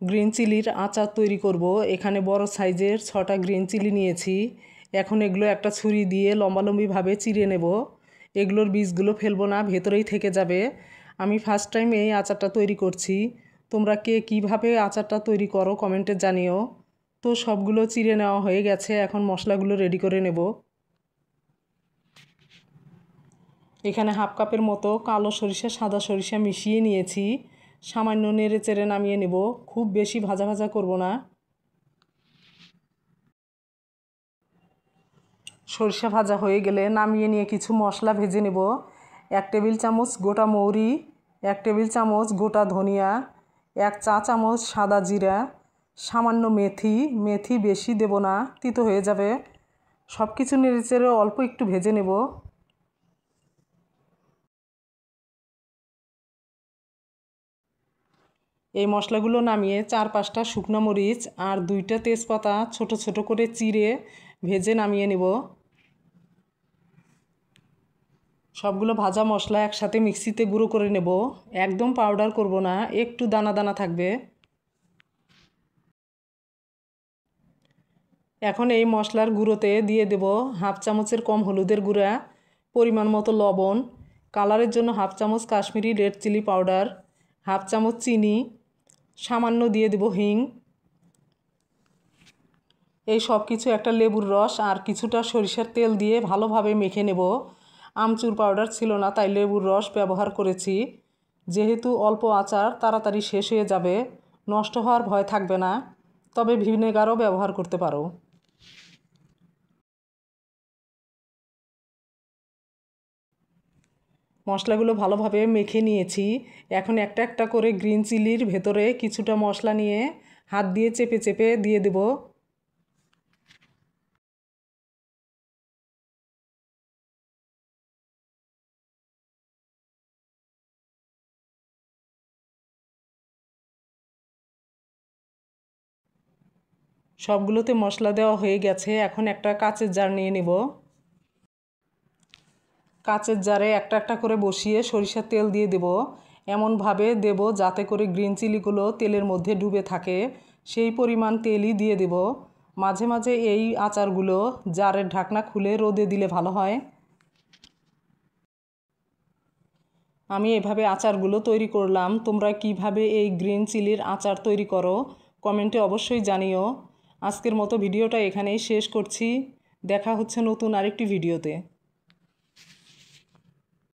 Green চিলির আচার তৈরি করব। এখানে বড় সাইজের 6টা গ্রিন চিলি নিয়েছি। এখন এগুলো একটা ছুরি দিয়ে লম্বালম্বিভাবে চিড়ে নেব। এগুলোর বীজগুলো ফেলবো না, ভেতরেই থেকে যাবে। আমি ফার্স্ট টাইম এই আচারটা তৈরি করছি। তোমরা কে কীভাবে আচারটা তৈরি করো কমেন্টে জানিও। তো সবগুলো চিড়ে নেওয়া হয়ে গেছে, এখন মশলাগুলো রেডি করে নেব। এখানে হাফ কাপের মতো কালো সরিষা সাদা সরিষা মিশিয়ে নিয়েছি। সামান্য নেড়ে চেড়ে নামিয়ে নেব, খুব বেশি ভাজা ভাজা করব না। সরিষা ভাজা হয়ে গেলে নামিয়ে নিয়ে কিছু মশলা ভেজে নেব। 1 টেবিল চামচ গোটা মৌরি, 1 টেবিল চামচ গোটা ধনিয়া, 1 চা চামচ সাদা জিরা, সামান্য মেথি। মেথি বেশি দেব না, তিতো হয়ে যাবে। সব কিছু নেড়ে চেড়ে অল্প একটু ভেজে নেব। এই মশলাগুলো নামিয়ে 4-5টা শুকনো মরিচ আর 2টা তেজপাতা ছোট ছোট করে চিড়ে ভেজে নামিয়ে নেব। সবগুলো ভাজা মশলা একসাথে মিক্সিতে গুঁড়ো করে নেব। একদম পাউডার করব না, একটু দানা দানা থাকবে। এখন এই মশলার গুঁড়োতে দিয়ে দেব হাফ চামচের কম হলুদের গুঁড়া, পরিমাণ মতো লবণ, কালারের জন্য হাফ চামচ Kashmiri red chilli powder, half চামচ চিনি, সামান্য দিয়ে দেব হিং। এই সব কিছু একটা লেবুর রস আর কিছুটা সরিষার তেল দিয়ে ভালোভাবে মেখে নেব। আমচুর পাউডার ছিল না, তাই লেবুর রস ব্যবহার করেছি। যেহেতু অল্প আচার তাড়াতাড়ি শেষ হয়ে যাবে, নষ্ট হওয়ার ভয় থাকবে না। তবে ভিনেগারও ব্যবহার করতে পারো। মশলাগুলো ভালোভাবে মেখে নিয়েছি। এখন একটা একটা করে গ্রিন চিলির ভেতরে কিছুটা মশলা নিয়ে হাত দিয়ে চেপে চেপে দিয়ে দেব। সবগুলোতে মশলা দেওয়া হয়ে গেছে। এখন একটা কাচের জার নিয়ে নেব। কাচের জারে একটা একটা করে বসিয়ে সরিষার তেল দিয়ে দেব। এমনভাবে দেব যাতে করে গ্রিন চিলিগুলো তেলের মধ্যে ডুবে থাকে, সেই পরিমাণ তেলই দিয়ে দেব। মাঝে মাঝে এই আচারগুলো জারের ঢাকনা খুলে রোদে দিলে ভালো হয়। আমি এভাবে আচারগুলো তৈরি করলাম। তোমরা কিভাবে এই গ্রিন চিলির আচার তৈরি করো কমেন্টে অবশ্যই জানিও। আজকের মতো ভিডিওটা এখানেই শেষ করছি। দেখা হচ্ছে নতুন আরেকটি ভিডিওতে।